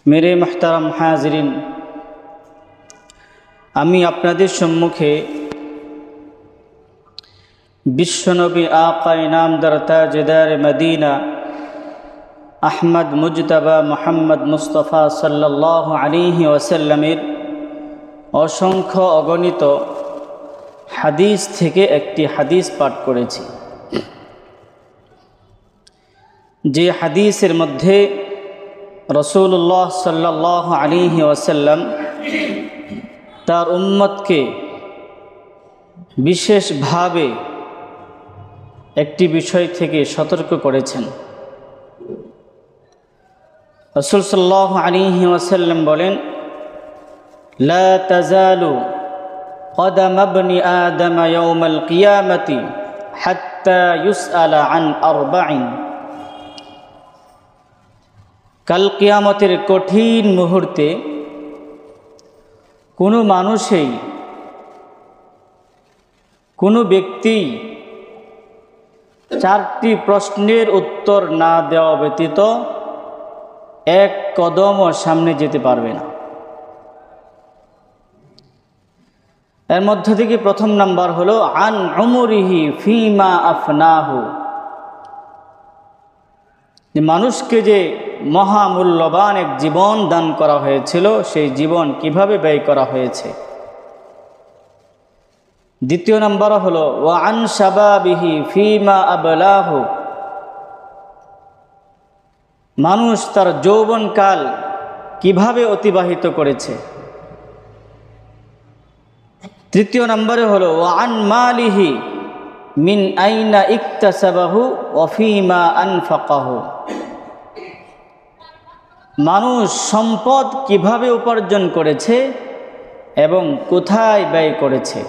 मेरे महतरम हाज़रीन, আমি আপনাদের সম্মুখে বিশ্বনবী আকা ইনামদার তাজদার মদিনা আহমদ মুজতবা মুহাম্মদ মুস্তফা সাল্লাল্লাহু আলাইহি ওয়াসাল্লামের অসংখ্য অগণিত হাদিস থেকে একটি হাদিস পাঠ করেছি। যে হাদিসের মধ্যে রাসূলুল্লাহ সাল্লাল্লাহু আলাইহি ওয়াসাল্লাম তার উম্মতকে বিশেষভাবে একটি বিষয় থেকে সতর্ক করেছেন। রাসূল সাল্লাল্লাহু আলাইহি ওয়াসাল্লাম বলেন, লা তাজালু কদাম ইবনি আদম ইয়াউমাল কিয়ামতি হাত্তা ইউসআলা আন আরবাইন। কাল কিয়ামতের কঠিন মুহূর্তে কোনো মানুষই, কোনো ব্যক্তি চারটি প্রশ্নের উত্তর না দেওয়া ব্যতীত এক কদমও সামনে যেতে পারবে না। এর মধ্য থেকে প্রথম নাম্বার হলো আন উমরিহি ফিমা আফনাহু। মানুষকে যে মহামূল্যবান এক জীবন দান করা হয়েছিল, সেই জীবন কিভাবে ব্যয় করা হয়েছে। দ্বিতীয় নাম্বার হলো ওয়া আন শাবাবিহি ফিমা আবলাহু। মানুষ তার যৌবনকাল কিভাবে অতিবাহিত করেছে। তৃতীয় নম্বরে হলো ওয়া আন মালিহি মিন আইনা ইকতাসাবাহু ওয়া ফিমা আনফাকাহু। মানুষ সম্পদ কিভাবে উপার্জন করেছে এবং কোথায় ব্যয় করেছে।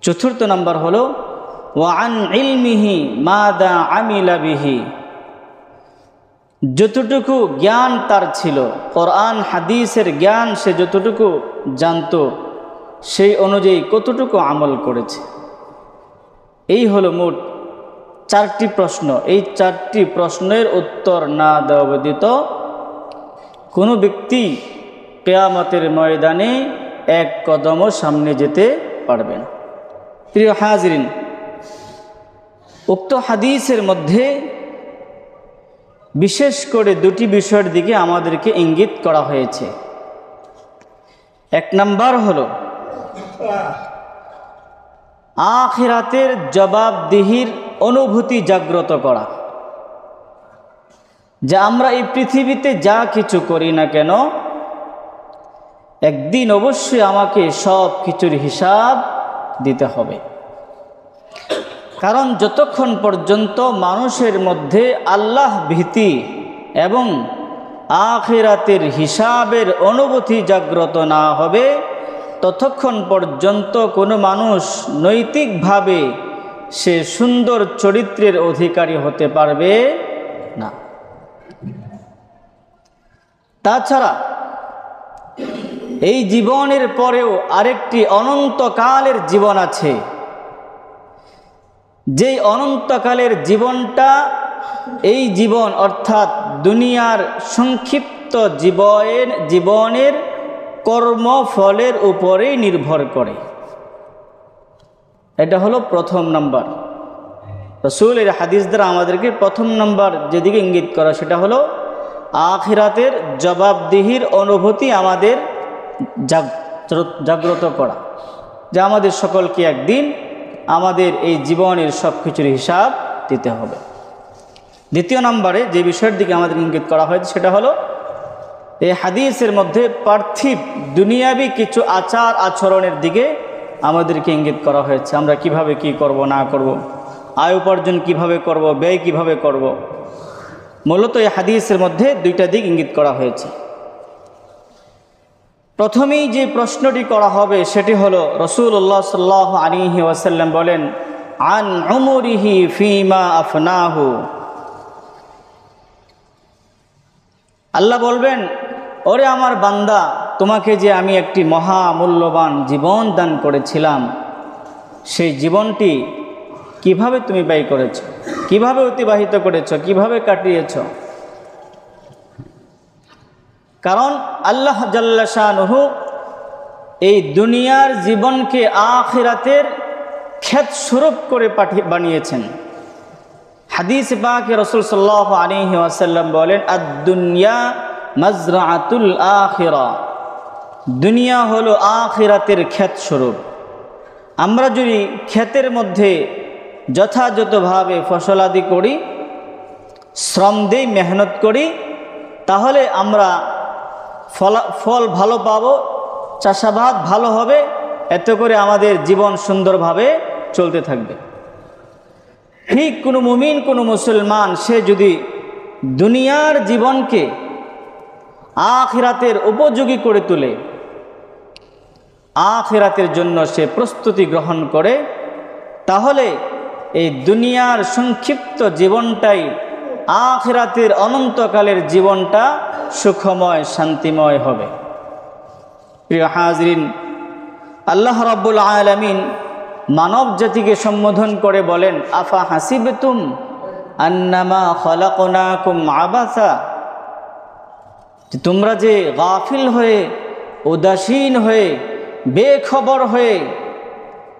চতুর্থ নম্বর হলো ওয়া আন ইলমিহি মাদা আমিলা বিহি। যতটুকু জ্ঞান তার ছিল, কোরআন হাদিসের জ্ঞান সে যতটুকু জানত, সেই অনুযায়ী কতটুকু আমল করেছে। এই হলো মোট চারটি প্রশ্ন। এই চারটি প্রশ্নের উত্তর না দেওয়া ব্যতীত কোনো ব্যক্তি কিয়ামতের ময়দানে এক কদমও সামনে যেতে পারবে না। প্রিয় হাজরিন, উক্ত হাদিসের মধ্যে বিশেষ করে দুটি বিষয়ের দিকে আমাদেরকে ইঙ্গিত করা হয়েছে। এক নাম্বার হলো আখিরাতের জবাবদিহির অনুভূতি জাগ্রত করা, যে আমরা এই পৃথিবীতে যা কিছু করি না কেন, একদিন অবশ্যই আমাকে সব কিছুর হিসাব দিতে হবে। কারণ যতক্ষণ পর্যন্ত মানুষের মধ্যে আল্লাহ ভীতি এবং আখিরাতের হিসাবের অনুভূতি জাগ্রত না হবে, ততক্ষণ পর্যন্ত কোনো মানুষ নৈতিকভাবে সে সুন্দর চরিত্রের অধিকারী হতে পারবে না। তাছাড়া এই জীবনের পরেও আরেকটি অনন্তকালের জীবন আছে। যেই অনন্তকালের জীবনটা, এই জীবন অর্থাৎ দুনিয়ার সংক্ষিপ্ত জীবনের কর্মফলের উপরেই নির্ভর করে। এটা হলো প্রথম নাম্বার। রাসূলের হাদিস দ্বারা আমাদেরকে প্রথম নাম্বার যেদিকে ইঙ্গিত করা, সেটা হলো আখিরাতের জবাবদিহির অনুভূতি আমাদের জাগ্রত করা, যে আমাদের সকলকে একদিন আমাদের এই জীবনের সব কিছুর হিসাব দিতে হবে। দ্বিতীয় নম্বরে যে বিষয়ের দিকে আমাদের ইঙ্গিত করা হয়েছে, সেটা হলো এই হাদিসের মধ্যে পার্থিব দুনিয়াবি কিছু আচার আচরণের দিকে আমাদেরকে ইঙ্গিত করা হয়েছে। আমরা কিভাবে কি করব না করব, আয় উপার্জন কিভাবে করব, ব্যয় কিভাবে করব। মূলত এই হাদিসের মধ্যে দুইটা দিক ইঙ্গিত করা হয়েছে। প্রথমেই যে প্রশ্নটি করা হবে সেটি হলো, রাসূলুল্লাহ সাল্লাল্লাহু আলাইহি ওয়াসাল্লাম বলেন, আন উমরিহি ফিমা আফনাহু। আল্লাহ বলবেন, ওরে আমার বান্দা, তোমাকে যে আমি একটি মহামূল্যবান জীবন দান করেছিলাম, সেই জীবনটি কিভাবে তুমি ব্যয় করেছো, কিভাবে অতিবাহিত করেছো, কিভাবে কাটিয়েছো। কারণ আল্লাহ জাল্লা শানুহু এই দুনিয়ার জীবনকে আখিরাতের ক্ষেত স্বরূপ করে বানিয়েছেন। হাদিস পাকে রাসূল সাল্লাল্লাহু আলাইহি ওয়াসাল্লাম বলেন, আদ-দুনিয়া মাজরাআতুল আখিরা, দুনিয়া হলো আখিরাতের ক্ষেত স্বরূপ। আমরা যদি ক্ষেতের মধ্যে যথাযথভাবে ফসলাদি করি, শ্রম দেই, মেহনত করি, তাহলে আমরা ফল ভালো পাবো, চাষাবাদ ভালো হবে, এতে করে আমাদের জীবন সুন্দরভাবে চলতে থাকবে। ঠিক কোনো মুমিন, কোনো মুসলমান সে যদি দুনিয়ার জীবনকে আখিরাতের উপযোগী করে তোলে, আখিরাতের জন্য সে প্রস্তুতি গ্রহণ করে, তাহলে এই দুনিয়ার সংক্ষিপ্ত জীবনটাই আখিরাতের অনন্তকালের জীবনটা সুখময়, শান্তিময় হবে। প্রিয় হাজরিন, আল্লাহ রাব্বুল আলামিন মানব জাতিকে সম্বোধন করে বলেন, আফা হাসিবতুম আন্নামা খলাকনাকুম আবাসা, তোমরা যে গাফিল হয়ে, উদাসীন হয়ে, বেখবর হয়ে,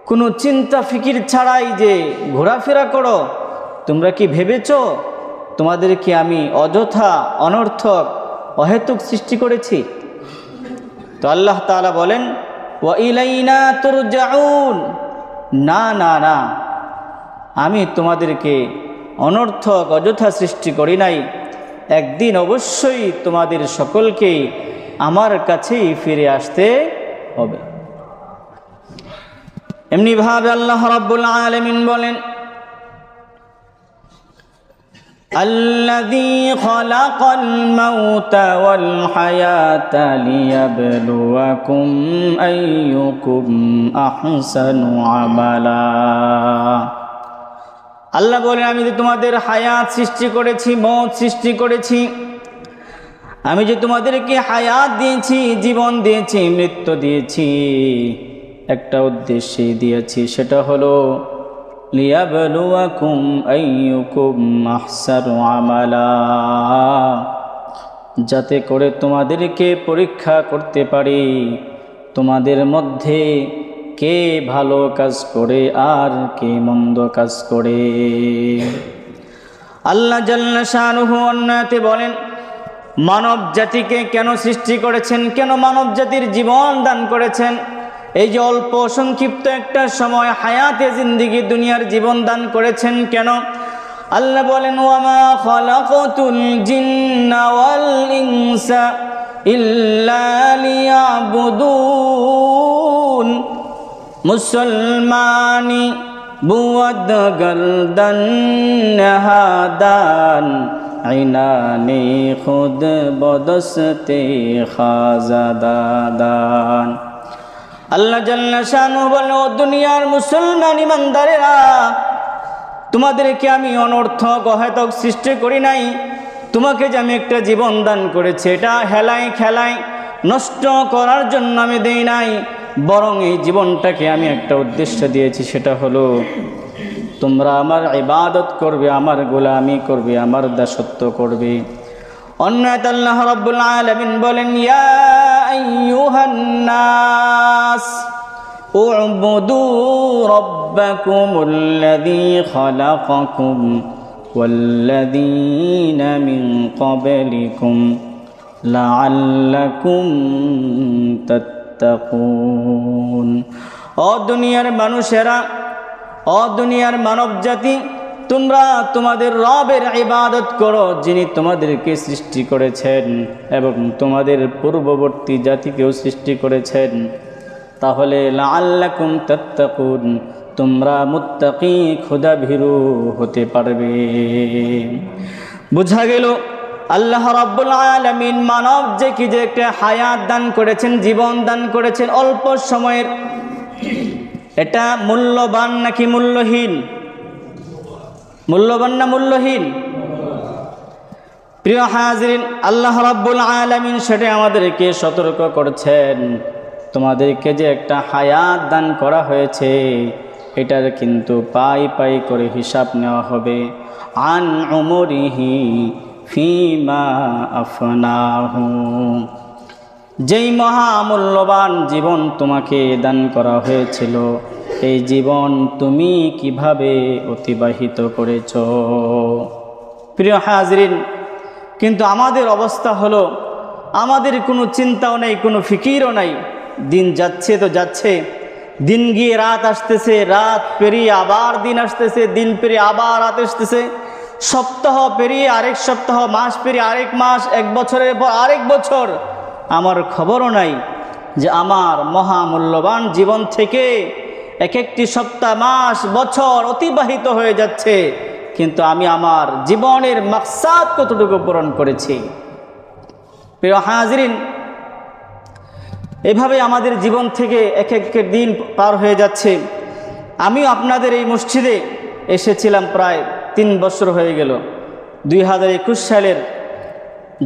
কোনো চিন্তা ফিকির ছাড়াই যে ঘোরাফেরা করো, তোমরা কি ভেবেছ তোমাদেরকে আমি অযথা, অনর্থক, অহেতুক সৃষ্টি করেছি? তো আল্লাহ তাআলা বলেন, ওয়া ইলাইনা তুরজাউন, না না না, আমি তোমাদেরকে অনর্থক, অযথা সৃষ্টি করি নাই। একদিন অবশ্যই তোমাদের সকলকে আমার কাছেই ফিরে আসতে হবে। এমনিভাবে আল্লাহ রাব্বুল আলামিন বলেন, আল্লাযী খালাকাল মাউতা ওয়াল হায়াতা লিয়াবলুয়াকুম আইয়ুকুম আহসানু আমালা। আল্লাহ বলেন, আমি যে তোমাদের হায়াত সৃষ্টি করেছি, মওত সৃষ্টি করেছি, আমি যে তোমাদেরকে হায়াত দিয়েছি, জীবন দিয়েছি, মৃত্যু দিয়েছি, একটা উদ্দেশ্যে দিয়েছি, সেটা হলো লিয়াবলুয়াকুম আইয়ুকুম আহসানু আমালা, যাতে করে তোমাদেরকে পরীক্ষা করতে পারি তোমাদের মধ্যে কে ভালো কাজ করে আর কে মন্দ কাজ করে। আল্লাহ জাল্লা শানুহু অন্যতে বলেন, মানব জাতিকে কেন সৃষ্টি করেছেন, কেন মানব জাতির জীবন দান করেছেন? এই যে অল্প সংক্ষিপ্ত একটা সময় হায়াতে জিন্দেগি, দুনিয়ার জীবন দান করেছেন কেন? আল্লাহ বলেন, ওয়ামা খালাকাতুল জিন্না ওয়াল ইনসা ইল্লা লিয়াবুদুন। মুসলমানি বুয়াদ গলদন নাহাদান আইনানে খুদ বদসতে খাজাদাদান। আল্লাহ জাল্লা শানু বলেন, ও দুনিয়ার মুসলমান ইমানদারেরা, তোমাদেরকে আমি অনর্থক, অহেতুক সৃষ্টি করি নাই। তোমাকে যে আমি একটা জীবন দান করেছি, এটা হেলায় খেলায় নষ্ট করার জন্য আমি দেই নাই, বরং এই জীবনটাকে আমি একটা উদ্দেশ্য দিয়েছি, সেটা হলো তোমরা আমার ইবাদত করবে, আমার গোলামি করবে, আমার দাসত্ব করবে। অন্যত আল্লাহ রাব্বুল আলামিন বলেন, ইয়া আইয়ুহান নাস উ'বুদু রাব্বাকুমুল্লাযী খালাকাকুম ওয়াল্লাযীনা মিন ক্বাবলিকুম লাআল্লাকুম তাত্তাকুন। ও দুনিয়ার মানুষেরা, ও দুনিয়ার মানব জাতি, তোমরা তোমাদের রবের ইবাদত করো, যিনি তোমাদেরকে সৃষ্টি করেছেন এবং তোমাদের পূর্ববর্তী জাতিকেও সৃষ্টি করেছেন। তাহলে লাআল্লাকুম তাত্তাকুন, তোমরা মুত্তাকি, খোদাভীরু হতে পারবে। বুঝা গেল আল্লাহ রাব্বুল আলামিন মানব জাতিকে যে একটা হায়াত দান করেছেন, জীবন দান করেছেন অল্প সময়ের, এটা মূল্যবান নাকি মূল্যহীন? মূল্যবান না মূল্যহীন? প্রিয় হাজরিন, আল্লাহ রাব্বুল আলামিন সেটা আমাদেরকে সতর্ক করছেন, তোমাদেরকে যে একটা হায়াত দান করা হয়েছে, এটার কিন্তু পাই পাই করে হিসাব নেওয়া হবে। আন উমরিহি ফীমা আফনাহু, যেই মহামূল্যবান জীবন তোমাকে দান করা হয়েছিল, এই জীবন তুমি কিভাবে অতিবাহিত করেছ। প্রিয় হাজরিন, কিন্তু আমাদের অবস্থা হলো আমাদের কোনো চিন্তাও নেই, কোনো ফিকিরও নাই। দিন যাচ্ছে তো যাচ্ছে, দিন গিয়ে রাত আসতেছে, রাত পেরিয়ে আবার দিন আসতেছে, দিন পেরিয়ে আবার রাত আসতেছে, সপ্তাহ পেরিয়ে আরেক সপ্তাহ, মাস পেরিয়ে আরেক মাস, এক বছরের পর আরেক বছর। আমার খবরও নাই যে আমার মহামূল্যবান জীবন থেকে এক একটি সপ্তাহ, মাস, বছর অতিবাহিত হয়ে যাচ্ছে, কিন্তু আমি আমার জীবনের মাকসাদ কতটুকু পূরণ করেছি। প্রিয় হাজরিন, এভাবে আমাদের জীবন থেকে এক এক দিন পার হয়ে যাচ্ছে। আমি আপনাদের এই মসজিদে এসেছিলাম প্রায় 3 বছর হয়ে গেল। 2021 সালের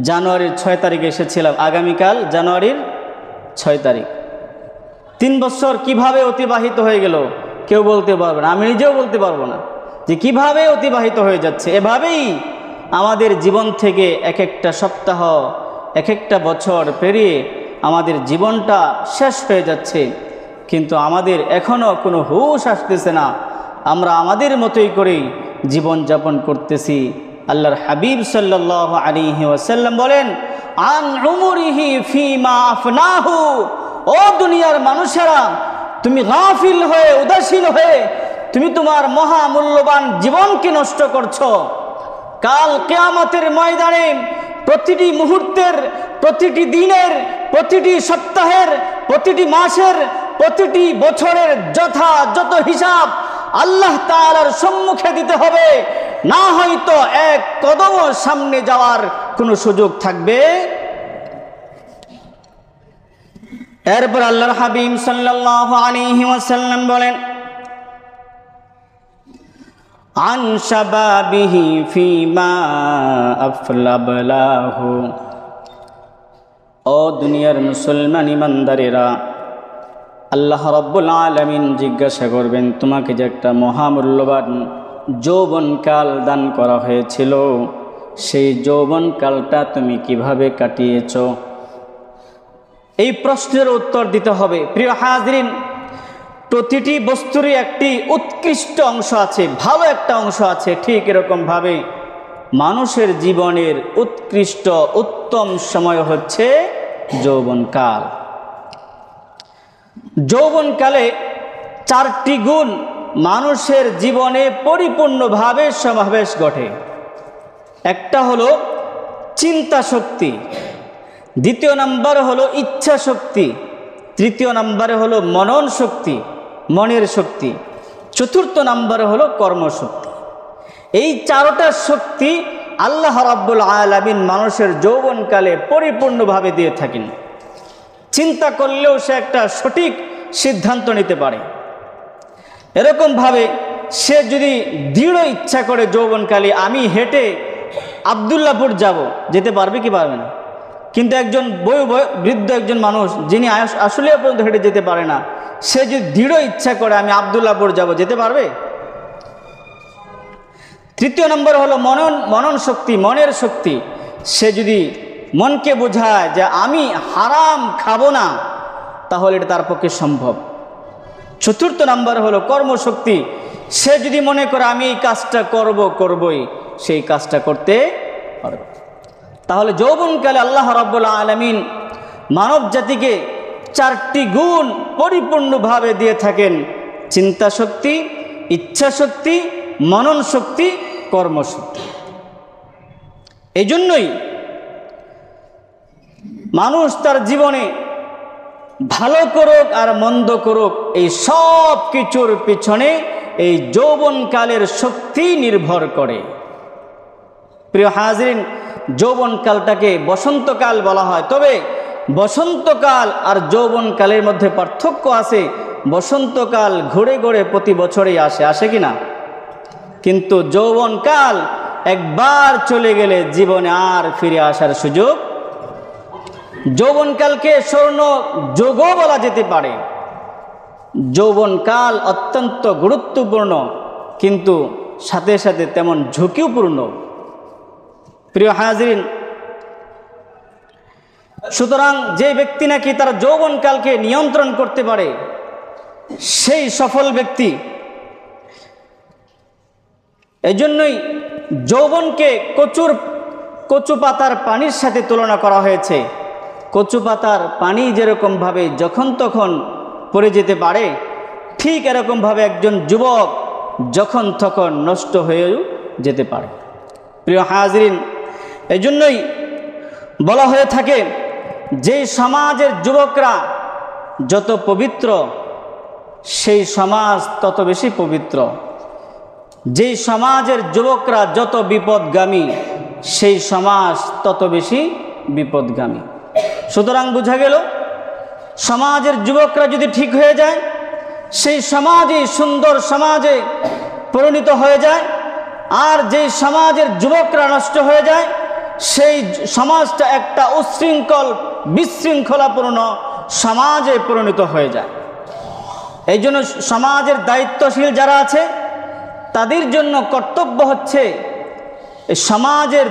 জানুয়ারির 6 তারিখে এসেছিলাম, আগামীকাল জানুয়ারির 6 তারিখ। 3 বছর কিভাবে অতিবাহিত হয়ে গেল কেউ বলতে পারবে না, আমি নিজেও বলতে পারবো না যে কিভাবে অতিবাহিত হয়ে যাচ্ছে। এভাবেই আমাদের জীবন থেকে এক একটা সপ্তাহ, এক একটা বছর পেরিয়ে আমাদের জীবনটা শেষ হয়ে যাচ্ছে, কিন্তু আমাদের এখনও কোনো হুঁশ আসতেছে না। আমরা আমাদের মতোই করেই জীবনযাপন করতেছি। আল্লাহর হাবিব সাল্লাল্লাহু আলাইহি ওয়াসাল্লাম বলেন, আন উমরিহি ফীমা আফনাহু, ও দুনিয়ার মানুষেরা, তুমি গাফিল হয়ে, উদাসীন হয়ে তুমি তোমার মহামূল্যবান জীবনকে নষ্ট করছো। কাল কিয়ামতের ময়দানে প্রতিটি মুহূর্তের, প্রতিটি দিনের, প্রতিটি সপ্তাহের, প্রতিটি মাসের, প্রতিটি বছরের যথাযথ হিসাব আল্লাহ তাআলার সম্মুখে দিতে হবে, না হয়তো এক কদম সামনে যাওয়ার কোনো সুযোগ থাকবে। এরপর আল্লাহর হাবিব সাল্লাল্লাহু আলাইহি ওয়াসাল্লাম বলেন, আন শাবাবিহি ফীমা আফলাবলাহু, ও দুনিয়ার মুসলমান ইমানদারেরা, আল্লাহ রাব্বুল আলামিন জিজ্ঞাসা করবেন, তোমাকে যে একটা মহামূল্যবান যৌবনকাল দান করা হয়েছিল, সেই যৌবনকালটা তুমি কিভাবে কাটিয়েছ? এই প্রশ্নের উত্তর দিতে হবে। প্রিয় হাজরিন, প্রতিটি বস্তুরই একটি উৎকৃষ্ট অংশ আছে, ভালো একটা অংশ আছে। ঠিক এরকমভাবে মানুষের জীবনের উৎকৃষ্ট উত্তম সময় হচ্ছে যৌবনকাল। যৌবনকালে 4টি গুণ মানুষের জীবনে পরিপূর্ণভাবে সমাবেশ ঘটে। একটা হলো চিন্তা শক্তি, দ্বিতীয় নাম্বার হলো ইচ্ছা শক্তি, তৃতীয় নাম্বারে হলো মনন শক্তি, মনের শক্তি, চতুর্থ নাম্বারে হলো কর্মশক্তি। এই 4টা শক্তি আল্লাহ রাব্বুল আলামিন মানুষের যৌবনকালে পরিপূর্ণভাবে দিয়ে থাকেন। চিন্তা করলেও সে একটা সঠিক সিদ্ধান্ত নিতে পারে। এরকমভাবে সে যদি দৃঢ় ইচ্ছা করে যৌবনকালে আমি হেঁটে আব্দুল্লাহপুর যাব, যেতে পারবে কি পারবে না? কিন্তু একজন বৃদ্ধ একজন মানুষ যিনি আসলে পর্যন্ত হেঁটে যেতে পারে না, সে যদি দৃঢ় ইচ্ছা করে আমি আব্দুল্লাহপুর যাব, যেতে পারবে? তৃতীয় নম্বর হলো মনন শক্তি, মনের শক্তি। সে যদি মনকে বোঝায় যে আমি হারাম খাবো না, তাহলে এটা তার পক্ষে সম্ভব। চতুর্থ নাম্বার হলো কর্মশক্তি। সে যদি মনে করে আমি এই কাজটা করবই, সেই কাজটা করতে পারবে। তাহলে যৌবনকালে আল্লাহ রাব্বুল আলামিন মানব জাতিকে 4টি গুণ পরিপূর্ণভাবে দিয়ে থাকেন: চিন্তা শক্তি, ইচ্ছা শক্তি, মনন শক্তি, কর্মশক্তি। এই জন্যই মানুষ তার জীবনে ভালো করুক আর মন্দ করুক, এই সব কিছুর পিছনে এই যৌবনকালের শক্তি নির্ভর করে। প্রিয় হাজরিন, যৌবনকালটাকে বসন্তকাল বলা হয়, তবে বসন্তকাল আর যৌবনকালের মধ্যে পার্থক্য আছে। বসন্তকাল ঘুরে ঘুরে প্রতি বছরেই আসে কি না? কিন্তু যৌবনকাল একবার চলে গেলে জীবনে আর ফিরে আসার সুযোগ। যৌবনকালকে স্বর্ণ যুগও বলা যেতে পারে। যৌবনকাল অত্যন্ত গুরুত্বপূর্ণ, কিন্তু সাথে সাথে তেমন ঝুঁকিপূর্ণ। প্রিয় হাজিরিন, সুতরাং যে ব্যক্তি নাকি তার যৌবনকালকে নিয়ন্ত্রণ করতে পারে সেই সফল ব্যক্তি। এই জন্যই যৌবনকে কচু পাতার পানির সাথে তুলনা করা হয়েছে। কচু পাতার পানি যেরকমভাবে যখন তখন পড়ে যেতে পারে, ঠিক এরকমভাবে একজন যুবক যখন তখন নষ্ট হয়েও যেতে পারে। প্রিয় হাজিরিন, এই জন্যই বলা হয়ে থাকে যেই সমাজের যুবকরা যত পবিত্র সেই সমাজ তত বেশি পবিত্র, যেই সমাজের যুবকরা যত বিপদগামী সেই সমাজ তত বেশি বিপদগামী। সুতরাং বোঝা গেল সমাজের যুবকরা যদি ঠিক হয়ে যায় সেই সমাজই সুন্দর সমাজে পরিণত হয়ে যায়, আর যেই সমাজের যুবকরা নষ্ট হয়ে যায় সেই সমাজটা একটা উচ্ছৃঙ্খল বিশৃঙ্খলাপূর্ণ সমাজে পরিণত হয়ে যায়। এই জন্য সমাজের দায়িত্বশীল যারা আছে তাদের জন্য কর্তব্য হচ্ছে সমাজের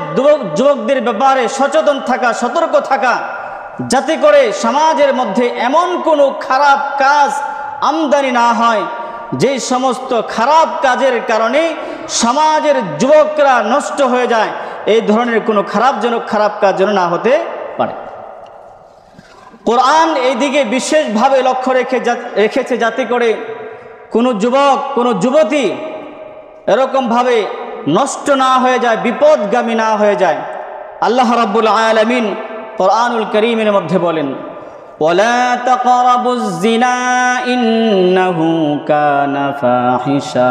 যুবকদের ব্যাপারে সচেতন থাকা, সতর্ক থাকা, যাতে করে সমাজের মধ্যে এমন কোনো খারাপ কাজ আমদানি না হয় যেই সমস্ত খারাপ কাজের কারণে সমাজের যুবকরা নষ্ট হয়ে যায়। এই ধরনের কোনো খারাপ কাজ যেন না হতে পারে। কোরআন এই দিকে বিশেষভাবে লক্ষ্য রেখেছে যাতে করে কোনো যুবক কোনো যুবতী এরকমভাবে নষ্ট না হয়ে যায়, বিপদগামী না হয়ে যায়। আল্লাহ রাব্বুল আলামিন কোরআনুল কারীমের মধ্যে বলেন, ওয়ালা তাকরাবুজ জিনা ইন্নাহু কানা ফাহিশা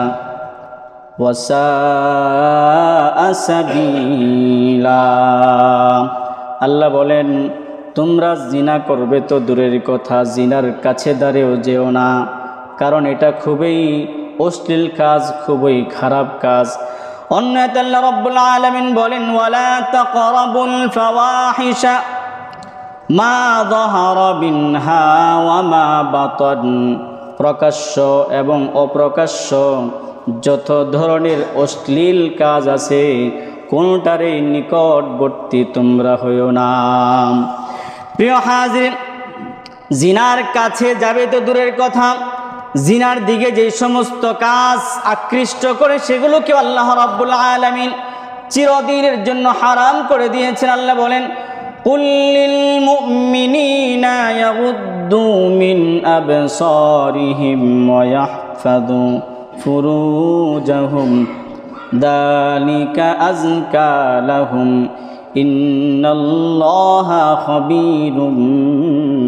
ওয়া সাআ সাবিলা। আল্লাহ বলেন, তোমরা জিনা করবে তো দূরের কথা, জিনার কাছে দাঁড়িয়েও যেও না, কারণ এটা খুবই অশ্লীল কাজ, খুবই খারাপ কাজ। অন্যতে আল্লাহ রাব্বুল আলামিন বলেন, ওয়ালা তাকরাবুল ফাওয়াহিশা মা যাহারা মিনহা ওয়া মা বাতান। প্রকাশ্য এবং অপ্রকাশ্য যত ধরনের অশ্লীল কাজ আছে কোনটারই নিকটবর্তী তোমরা হইও না। প্রিয় হাজির, জিনার কাছে যাবে তো দূরের কথা, জিনার দিকে যে সমস্ত কাজ আকৃষ্ট করে সেগুলোকে আল্লাহ রাব্বুল আলামিন চিরদিনের জন্য হারাম করে দিয়েছেন। আল্লাহ বলেন, কুল লিল মুমিনিনা ইয়াগুদ্দু মিন আবসারিহিম ওয়া ইয়াহফাযু ফুরুজাহুম যালিকা আযকা লাহুম ইন্নাল্লাহা খাবীরুম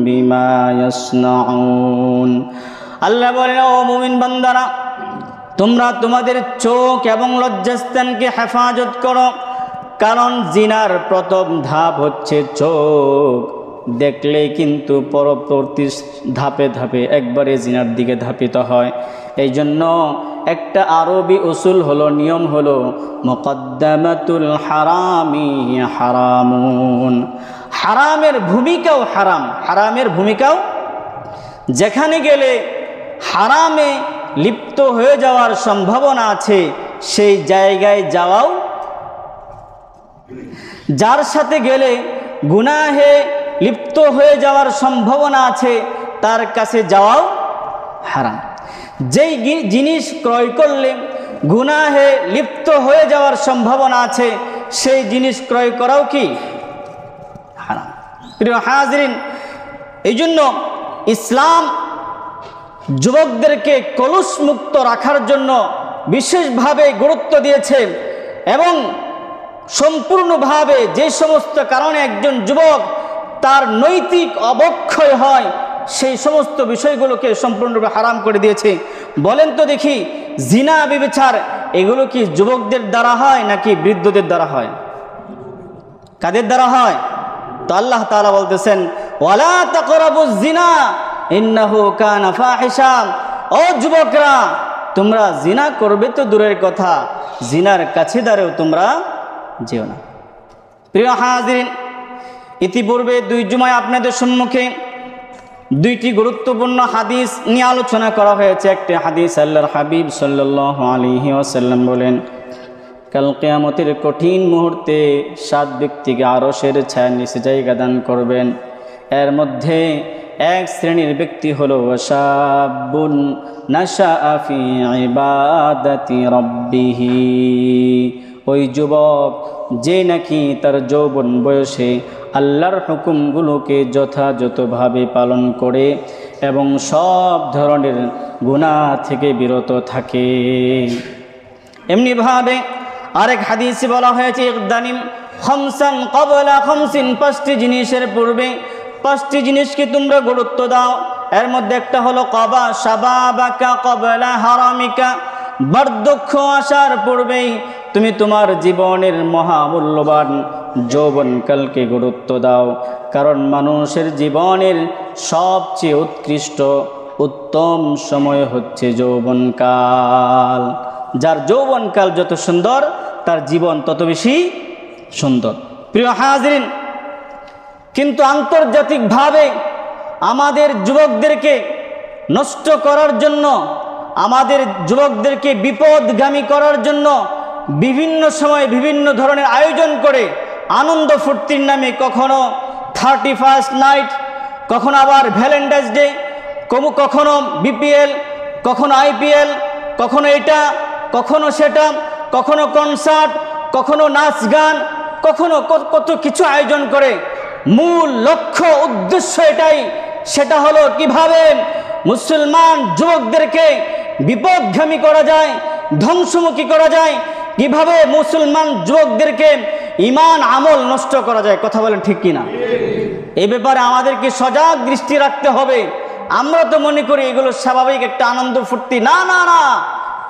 বিমা ইয়াসনাউন। আল্লাহ বলেন, ও মুমিন বান্দারা, তোমরা তোমাদের চোখ এবং লজ্জাস্থানকে হেফাজত করো, কারণ জিনার প্রথম ধাপ হচ্ছে চোখ। দেখলেই কিন্তু পরবর্তী ধাপে ধাপে একবারে জিনার দিকে ধাপিত হয়। এই জন্য একটা আরবি উসুল হলো, নিয়ম হলো, মুকদ্দামাতুল হারামি হারামুন। হারামের ভূমিকাও হারাম, হারামের ভূমিকাও, যেখানে গেলে হারামে লিপ্ত হয়ে যাওয়ার সম্ভাবনা আছে সেই জায়গায় যাওয়াও, যার সাথে গেলে গুনাহে লিপ্ত হয়ে যাওয়ার সম্ভাবনা আছে তার কাছে যাওয়াও হারাম। যেই জিনিস ক্রয় করলে গুনাহে লিপ্ত হয়ে যাওয়ার সম্ভাবনা আছে সেই জিনিস ক্রয় করাও কি হারাম। প্রিয় হাজিরিন, এই জন্য ইসলাম যুবকদেরকে কলুষ মুক্ত রাখার জন্য বিশেষভাবে গুরুত্ব দিয়েছে এবং সম্পূর্ণভাবে যে সমস্ত কারণে একজন যুবক তার নৈতিক অবক্ষয় হয় সেই সমস্ত বিষয়গুলোকে সম্পূর্ণরূপে হারাম করে দিয়েছে। বলেন তো দেখি, জিনা ব্যভিচার এগুলো কি যুবকদের দ্বারা হয় নাকি বৃদ্ধদের দ্বারা হয়? কাদের দ্বারা হয়? তো আল্লাহ তাআলা বলতেছেন, ওয়ালা তাকরাবুজ জিনা ইন্নাহু কানা ফাহিশা। ও যুবকরা, তোমরা জিনা করবে তো দূরের কথা, জিনার কাছে দাঁড়িয়েও তোমরা যেও না। প্রিয় হাজিরিন, ইতিপূর্বে 2 জুমায় আপনাদের সম্মুখে 2টি গুরুত্বপূর্ণ হাদিস নিয়ে আলোচনা করা হয়েছে। একটি হাদিস আল্লাহর হাবিব সাল্লাল্লাহু আলাইহি ওয়াসাল্লাম বলেন, কাল কিয়ামতের কঠিন মুহূর্তে 7 ব্যক্তিকে আরশের ছায়ার নিচে জায়গা দান করবেন। এর মধ্যে এক শ্রেণীর ব্যক্তি হলো ওয়াশাবুন নাশাআ ফি ইবাদাতি রাব্বিহি, ওই যুবক যে নাকি তার যৌবন বয়সে আল্লাহর হুকুমগুলোকে যথাযথভাবে পালন করে এবং সব ধরনের গুনাহ থেকে বিরত থাকে। এমনিভাবে আরেক হাদিসে বলা হয়েছে ইকদানিম খামসান ক্বাবলা খামসিন, 5টি জিনিসের পূর্বে 5টি জিনিসকে তোমরা গুরুত্ব দাও। এর মধ্যে একটা হলো ক্বাবা শাবাবাকা ক্বাবলা হারামিকা, বার্ধক্য আসার পূর্বেই তুমি তোমার জীবনের মহামূল্যবান যৌবনকালকে গুরুত্ব দাও। কারণ মানুষের জীবনের সবচেয়ে উৎকৃষ্ট উত্তম সময় হচ্ছে যৌবনকাল। যার যৌবনকাল যত সুন্দর তার জীবন তত বেশি সুন্দর। প্রিয় হাজিরিন, কিন্তু আন্তর্জাতিকভাবে আমাদের যুবকদেরকে নষ্ট করার জন্য, আমাদের যুবকদেরকে বিপদগামী করার জন্য বিভিন্ন সময় বিভিন্ন ধরনের আয়োজন করে আনন্দ ফুর্তির নামে কখনো 31st নাইট, কখনো আবার ভ্যালেন্টাইন্স ডে, কখনো বিপিএল, কখনো আইপিএল, কখনো এটা কখনো সেটা, কখনো কনসার্ট, কখনো নাচ গান, কখনো কত কিছু আয়োজন করে। মূল লক্ষ্য উদ্দেশ্য এটাই, সেটা হলো কিভাবে মুসলমান যুবকদেরকে বিপদগামী করা যায়, ধ্বংসমুখী করা যায়, কিভাবে মুসলমান যুবকদেরকে ঈমান আমল নষ্ট করা যায়। কথা বলেন ঠিক কিনা? এই ব্যাপারে আমাদেরকে সজাগ দৃষ্টি রাখতে হবে। আমরা তো মনে করি এগুলো স্বাভাবিক একটা আনন্দ ফুর্তি। না না না,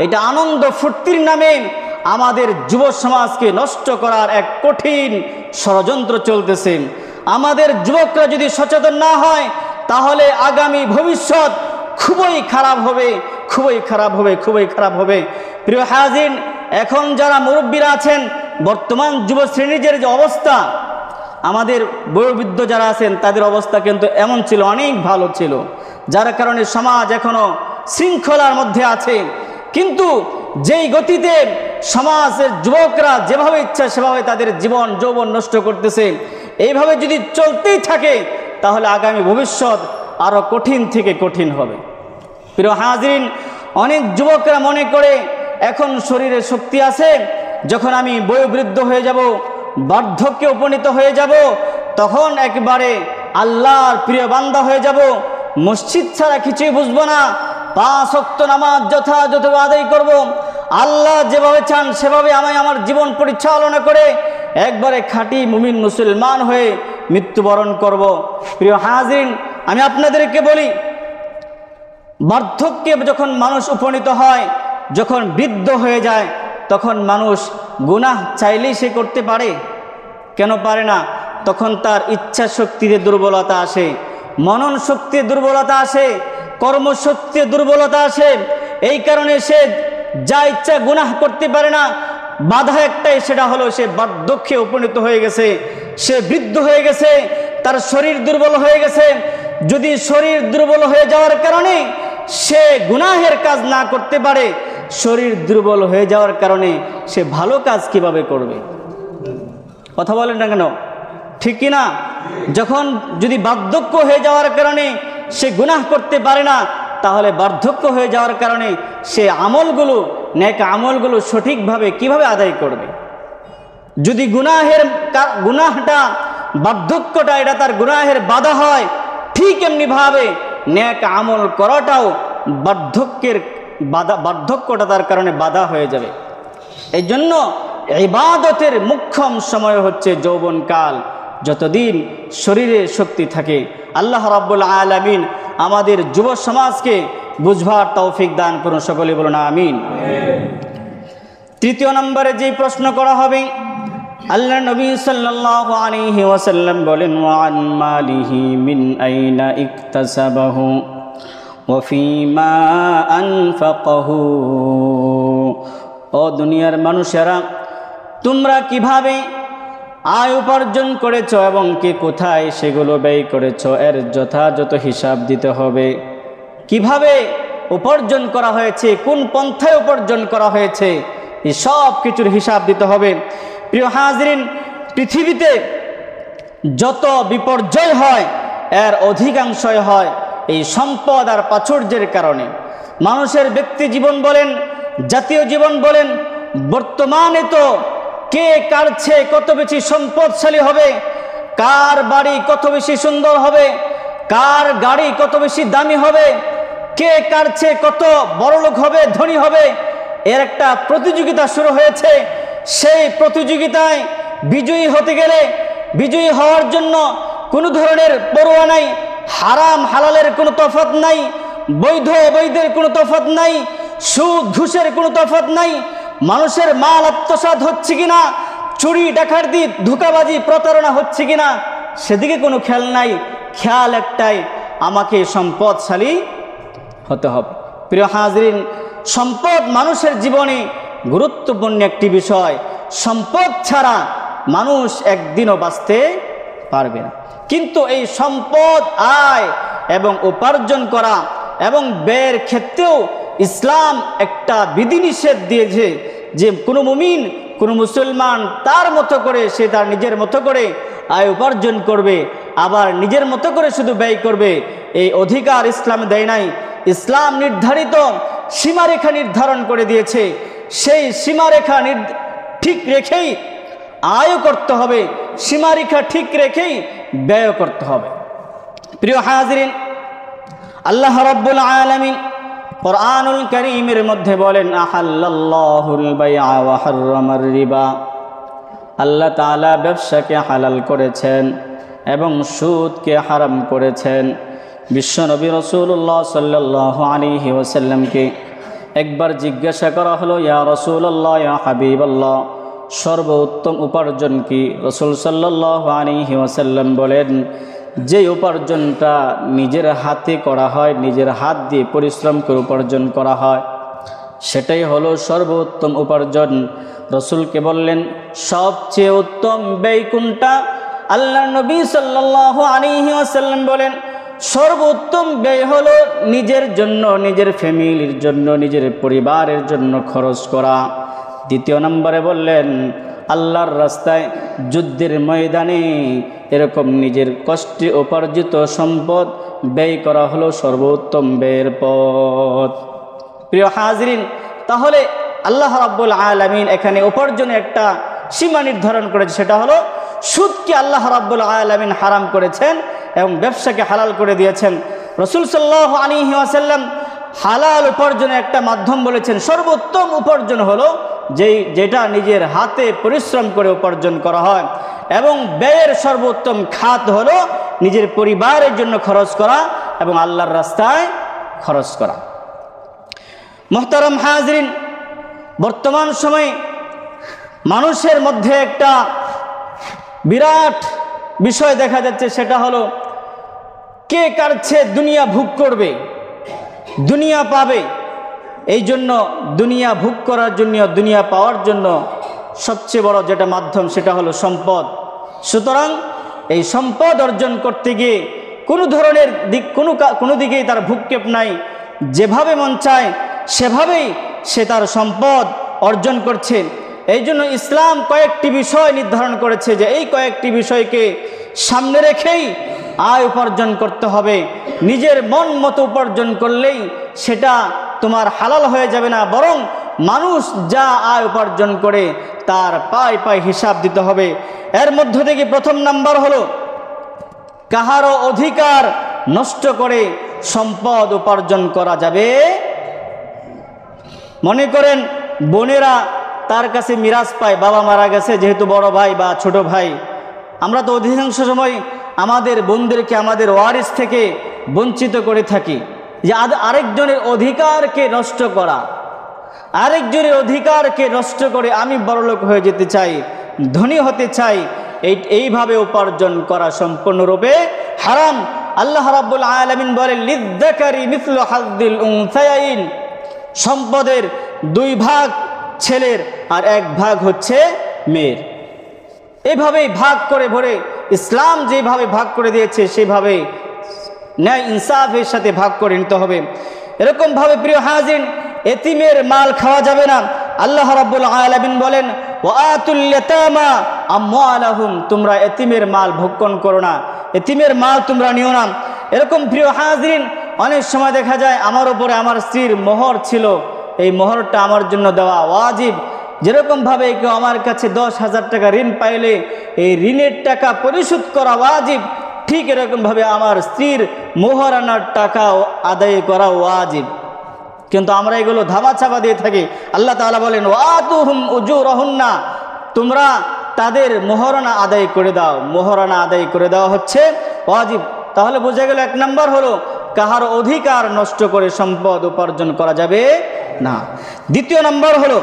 এটা আনন্দ ফুর্তির নামে আমাদের যুব সমাজকে নষ্ট করার এক কঠিন ষড়যন্ত্র চলতেছে। আমাদের যুবকরা যদি সচেতন না হয় তাহলে আগামী ভবিষ্যৎ খুবই খারাপ হবে, খুবই খারাপ হবে, খুবই খারাপ হবে। প্রিয় হাজির, এখন যারা মুরব্বীরা আছেন, বর্তমান যুব শ্রেণীর যে অবস্থা, আমাদের বয়োবৃদ্ধ যারা আছেন তাদের অবস্থা কিন্তু এমন ছিল, অনেক ভালো ছিল, যার কারণে সমাজ এখনো শৃঙ্খলার মধ্যে আছে। কিন্তু যেই গতিতে সমাজের যুবকরা যেভাবে ইচ্ছা সেভাবে তাদের জীবন যৌবন নষ্ট করতেছে, এইভাবে যদি চলতেই থাকে তাহলে আগামী ভবিষ্যৎ আরো কঠিন থেকে কঠিন হবে। প্রিয় হাজিরিন, অনেক যুবকরা মনে করে এখন শরীরে শক্তি আছে, যখন আমি বয়োবৃদ্ধ হয়ে যাব, বার্ধক্যে উপনীত হয়ে যাব, তখন একবারে আল্লাহর প্রিয় বান্দা হয়ে যাব, মসজিদ ছাড়া কিছুই বুঝবো না, 5 ওয়াক্ত নামাজ যথাযথভাবে আদায় করব, আল্লাহ যেভাবে চান সেভাবে আমি আমার জীবন পরিচালনা করে একবারে খাঁটি মুমিন মুসলমান হয়ে মৃত্যুবরণ করব। প্রিয় হাজিরিন, আমি আপনাদেরকে বলি, বার্ধক্যে যখন মানুষ উপনীত হয়, যখন বৃদ্ধ হয়ে যায়, তখন মানুষ গুনাহ চাইলেই সে করতে পারে? কেন পারে না? তখন তার ইচ্ছা শক্তিতে দুর্বলতা আসে, মনন শক্তিতে দুর্বলতা আসে, কর্মশক্তিতে দুর্বলতা আসে। এই কারণে সে যা ইচ্ছা গুনাহ করতে পারে না। বাধা একটাই, সেটা হলো সে বার্ধক্যে উপনীত হয়ে গেছে, সে বৃদ্ধ হয়ে গেছে, তার শরীর দুর্বল হয়ে গেছে। যদি শরীর দুর্বল হয়ে যাওয়ার কারণে সে গুনাহের কাজ না করতে পারে, শরীর দুর্বল হয়ে যাওয়ার কারণে সে ভালো কাজ কিভাবে করবে? কথা বলেন না কেন? ঠিক কিনা? যখন যদি বার্ধক্য হয়ে যাওয়ার কারণে সে গুনাহ করতে পারে না, তাহলে বার্ধক্য হয়ে যাওয়ার কারণে সে আমলগুলো, নেক আমলগুলো সঠিকভাবে কিভাবে আদায় করবে? যদি গুনাহটা, বার্ধক্যটা এটা তার গুনাহের বাধা হয়, ঠিক এমনিভাবে নেক আমল করাটাও বার্ধক্যটা তার কারণে বাধা হয়ে যাবে। এই জন্য ইবাদতের মুখ্যম সময় হচ্ছে যৌবনকাল, যতদিন শরীরে শক্তি থাকে। আল্লাহ রাব্বুল আলামিন আমাদের যুব সমাজকে বুঝবার তৌফিক দান করুন, সকলে বলুন আমিন। তৃতীয় নম্বরে যে প্রশ্ন করা হবে, আল্লাহ নবী সাল্লাল্লাহু আলাইহি ওয়াসাল্লাম বলেন, ওয়ান মালিহি মিন আইনা ইকতাসাবাহু ওয়া ফীমা আনফাকাহু। ও দুনিয়ার মানুষেরা, তোমরা কিভাবে আয় উপার্জন করেছ এবং কে কোথায় সেগুলো ব্যয় করেছ, এর যথাযথ হিসাব দিতে হবে। কিভাবে উপার্জন করা হয়েছে, কোন পন্থায় উপার্জন করা হয়েছে, এই সব কিছুর হিসাব দিতে হবে। প্রিয় হাজরিন, পৃথিবীতে যত বিপর্যয় হয় এর অধিকাংশই হয় এই সম্পদ আর প্রাচুর্যের কারণে। মানুষের ব্যক্তি জীবন বলেন, জাতীয় জীবন বলেন, বর্তমানে তো কে কার চেয়ে কত বেশি সম্পদশালী হবে, কার বাড়ি কত বেশি সুন্দর হবে, কার গাড়ি কত বেশি দামি হবে, কে কার চেয়ে কত বড়লোক হবে, ধনী হবে, এর একটা প্রতিযোগিতা শুরু হয়েছে। সেই প্রতিযোগিতায় বিজয়ী হতে গেলে, বিজয়ী হওয়ার জন্য কোনো ধরনের পরোয়া নাই, হারাম হালালের কোনো তফাৎ নাই, বৈধ অবৈধের কোনো তফাৎ নাই, সুদ ঘুষের কোনো তফাৎ নাই, মানুষের মাল আত্মসাৎ হচ্ছে কিনা, চুরি ডাকাতি ধোঁকাবাজি প্রতারণা হচ্ছে কিনা সেদিকে কোনো খেয়াল নাই। খেয়াল একটাই, আমাকে সম্পদশালী হতে হবে। প্রিয় হাজরিন, সম্পদ মানুষের জীবনে গুরুত্বপূর্ণ একটি বিষয়। সম্পদ ছাড়া মানুষ একদিনও বাঁচতে পারবে না। কিন্তু এই সম্পদ আয় এবং উপার্জন করা এবং ব্যয়ের ক্ষেত্রেও ইসলাম একটা বিধিনিষেধ দিয়েছে যে কোনো মুমিন, কোনো মুসলমান তার মতো করে, সে তার নিজের মতো করে আয় উপার্জন করবে, আবার নিজের মতো করে শুধু ব্যয় করবে, এই অধিকার ইসলাম দেয় নাই। ইসলাম নির্ধারিত সীমারেখা নির্ধারণ করে দিয়েছে। সেই সীমারেখা ঠিক রেখেই আয়ও করতে হবে, সীমারেখা ঠিক রেখেই ব্যয় করতে হবে। প্রিয় হাজরিন, আল্লাহ রাব্বুল আলামিন কুরআনুল কারীমের মধ্যে বলেন, আহাল্লাল্লাহুল বাইআ ওয়া হাররামার রিবা। আল্লাহ তাআলা ব্যবসাকে হালাল করেছেন এবং সুদকে হারাম করেছেন। বিশ্বনবী রাসূলুল্লাহ সাল্লাল্লাহু আলাইহি ওয়াসাল্লামকে একবার জিজ্ঞাসা করা হলো, ইয়া রাসূলুল্লাহ, ইয়া হাবিবাল্লাহ, সর্বোত্তম উপার্জন কি? রাসূল সাল্লাল্লাহু আলাইহি ওয়াসাল্লাম বলেন, যে উপার্জনটা নিজের হাতে করা হয়, নিজের হাত দিয়ে পরিশ্রম করে উপার্জন করা হয়, সেটাই হলো সর্বোত্তম উপার্জন। রাসূলকে বললেন, সবচেয়ে উত্তম ব্যয় কোনটা? আল্লাহর নবী সাল্লাল্লাহু আলাইহি ওয়াসাল্লাম বলেন, সর্বোত্তম ব্যয় হলো নিজের জন্য, নিজের ফ্যামিলির জন্য, নিজের পরিবারের জন্য খরচ করা। দ্বিতীয় নম্বরে বললেন, আল্লাহর রাস্তায় যুদ্ধের ময়দানে এরকম নিজের কষ্টে উপার্জিত সম্পদ ব্যয় করা হলো সর্বোত্তম ব্যয়ের পথ। প্রিয় হাজরিন, তাহলে আল্লাহ রাব্বুল আলামিন এখানে উপার্জনে একটা সীমা নির্ধারণ করেছে, সেটা হলো সুদকে আল্লাহ রাব্বুল আলামিন হারাম করেছেন এবং ব্যবসাকে হালাল করে দিয়েছেন। রাসূল সাল্লাল্লাহু আলাইহি ওয়াসাল্লাম হালাল উপার্জনের একটা মাধ্যম বলেছেন। সর্বোত্তম উপার্জন হলো যেটা নিজের হাতে পরিশ্রম করে উপার্জন করা হয়, এবং ব্যয়ের সর্বোত্তম খাত হলো নিজের পরিবারের জন্য খরচ করা এবং আল্লাহর রাস্তায় খরচ করা। মুহতারাম হাজরিন, বর্তমান সময়ে মানুষের মধ্যে একটা বিরাট বিষয় দেখা যাচ্ছে, সেটা হলো কে কার চেয়ে দুনিয়া ভোগ করবে, দুনিয়া পাবে। এই জন্য দুনিয়া ভোগ করার জন্য, দুনিয়া পাওয়ার জন্য সবচেয়ে বড় যেটা মাধ্যম সেটা হলো সম্পদ। সুতরাং এই সম্পদ অর্জন করতে গিয়ে কোনো ধরনের কোনো দিকেই তার ভ্রুক্ষেপ নাই। যেভাবে মন চায় সেভাবেই সে তার সম্পদ অর্জন করছে। এই জন্য ইসলাম কয়েকটি বিষয় নির্ধারণ করেছে যে এই কয়েকটি বিষয়কে সামনে রেখেই আয় উপার্জন করতে হবে। নিজের মন মতো উপার্জন করলেই সেটা তোমার হালাল হয়ে যাবে না, বরং মানুষ যা আয় উপার্জন করে তার পায় পায় হিসাব দিতে হবে। এর মধ্য থেকে প্রথম নাম্বার হলো কাহারও অধিকার নষ্ট করে সম্পদ উপার্জন করা যাবে। মনে করেন বোনেরা তার কাছে মিরাজ পায়, বাবা মারা গেছে, যেহেতু বড় ভাই বা ছোট ভাই, আমরা তো অধিকাংশ সময় আমাদের বোনদেরকে আমাদের ওয়ারিস থেকে বঞ্চিত করে থাকি। যে আরেকজনের অধিকারকে নষ্ট করা, আরেকজনের অধিকারকে নষ্ট করে আমি বড়লোক হয়ে যেতে চাই, ধনী হতে চাই, এইভাবে উপার্জন করা সম্পূর্ণরূপে হারাম। আল্লাহ রাব্বুল আলামিন বলেন, লিযযাকারি মিসলু হাযযিল উনসায়াইন, সম্পদের 2 ভাগ ছেলের আর 1 ভাগ হচ্ছে মেয়ের। এইভাবেই ভাগ করে ভরে ইসলাম যেভাবে ভাগ করে দিয়েছে সেভাবে ন্যায় ইনসাফের সাথে ভাগ করে নিতে হবে। এরকমভাবে প্রিয় হাজির, এতিমের মাল খাওয়া যাবে না, আল্লাহ রাব্বুল আলামিন বলেন ওয়াতুল ইয়াতামা আমওয়ালাহুম, তোমরা এতিমের মাল ভক্ষণ করো না, এতিমের মাল তোমরা নিও না। এরকম প্রিয় হাজিরিন, অনেক সময় দেখা যায় আমার উপরে আমার স্ত্রীর মোহর ছিল, এই মোহরটা আমার জন্য দেওয়া ওয়াজিব। যেরকমভাবে কেউ আমার কাছে 10,000 টাকা ঋণ পাইলে এই ঋণের টাকা পরিশোধ করা ওয়াজিব, ঠিক এরকমভাবে আমার স্ত্রীর মোহরানার টাকাও আদায় করা ওয়াজিব। কিন্তু আমরা এগুলো ধামাচাপা দিয়ে থাকি। আল্লাহ তাআলা বলেন ওয়াতুহুম উজুরহুন্না, তোমরা তাদের মোহরানা আদায় করে দাও। মোহরানা আদায় করে দেওয়া হচ্ছে ওয়াজিব। তাহলে বোঝা গেল 1 নম্বর হলো কাহার অধিকার নষ্ট করে সম্পদ উপার্জন করা যাবে না। 2 নম্বর হলো